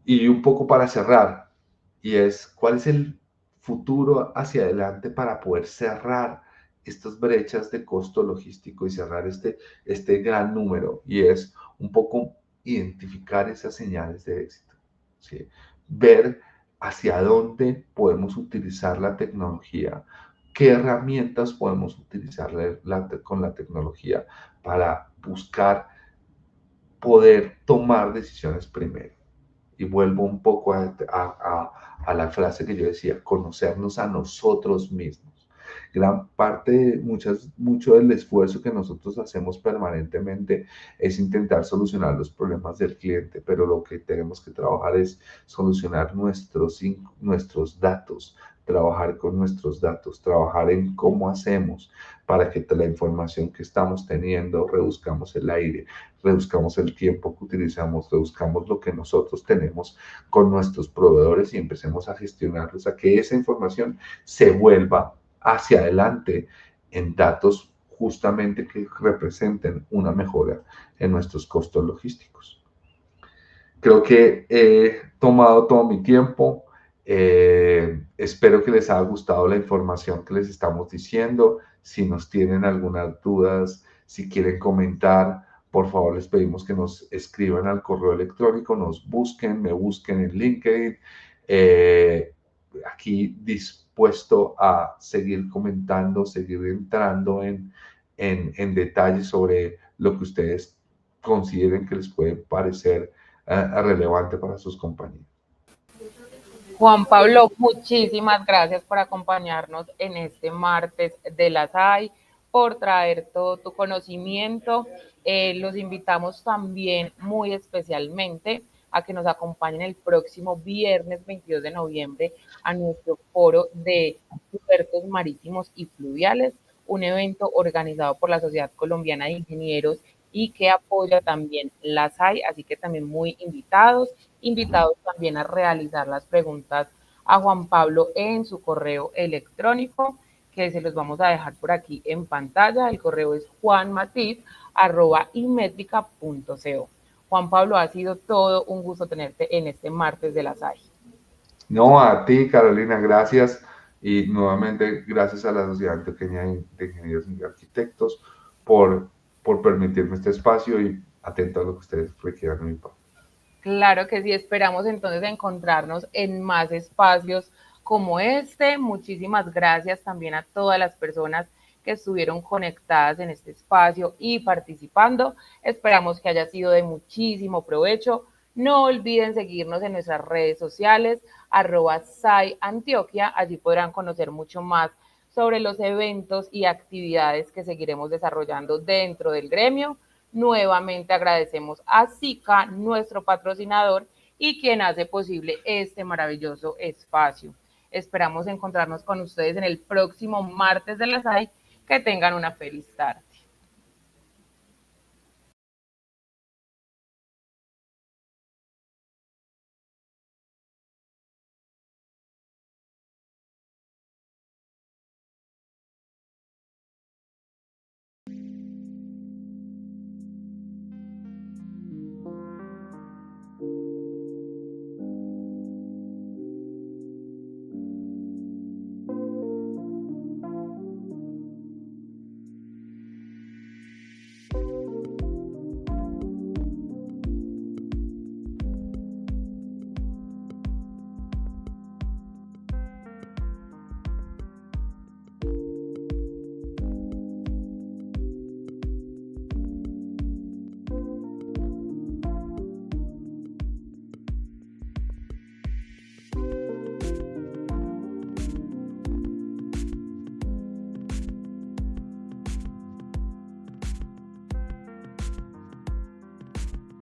Y un poco para cerrar, y es cuál es el futuro hacia adelante para poder cerrar estas brechas de costo logístico y cerrar este gran número, y es un poco identificar esas señales de éxito, ¿sí? Ver hacia dónde podemos utilizar la tecnología, qué herramientas podemos utilizar con la tecnología para buscar poder tomar decisiones primero. Y vuelvo un poco a la frase que yo decía, conocernos a nosotros mismos. Gran parte, mucho del esfuerzo que nosotros hacemos permanentemente es intentar solucionar los problemas del cliente, pero lo que tenemos que trabajar es solucionar nuestros datos, trabajar con nuestros datos, trabajar en cómo hacemos para que la información que estamos teniendo, reduzcamos el aire, reduzcamos el tiempo que utilizamos, reduzcamos lo que nosotros tenemos con nuestros proveedores y empecemos a gestionarlos, a que esa información se vuelva hacia adelante en datos justamente que representen una mejora en nuestros costos logísticos. Creo que he tomado todo mi tiempo. Espero que les haya gustado la información que les estamos diciendo. Si nos tienen algunas dudas, si quieren comentar, por favor les pedimos que nos escriban al correo electrónico, nos busquen, me busquen en LinkedIn. Aquí dispuesto a seguir comentando, seguir entrando en detalles sobre lo que ustedes consideren que les puede parecer relevante para sus compañías. Juan Pablo, muchísimas gracias por acompañarnos en este martes de la SAI, por traer todo tu conocimiento. Los invitamos también muy especialmente a que nos acompañen el próximo viernes 22 de noviembre a nuestro foro de puertos marítimos y fluviales, un evento organizado por la Sociedad Colombiana de Ingenieros y que apoya también la SAI, así que también muy invitados también a realizar las preguntas a Juan Pablo en su correo electrónico, que se los vamos a dejar por aquí en pantalla. El correo es juanmatiz@imetrica.co. Juan Pablo, ha sido todo un gusto tenerte en este martes de la SAI. No, a ti, Carolina, gracias. Y nuevamente, gracias a la Sociedad Antioqueña de Ingenieros y Arquitectos por permitirme este espacio y atento a lo que ustedes requieran de mi parte. Claro que sí, esperamos entonces encontrarnos en más espacios como este. Muchísimas gracias también a todas las personas que estuvieron conectadas en este espacio y participando. Esperamos que haya sido de muchísimo provecho. No olviden seguirnos en nuestras redes sociales, @SAIAntioquia. Allí podrán conocer mucho más sobre los eventos y actividades que seguiremos desarrollando dentro del gremio. Nuevamente agradecemos a SICA, nuestro patrocinador y quien hace posible este maravilloso espacio. Esperamos encontrarnos con ustedes en el próximo martes de la SAI. Que tengan una feliz tarde.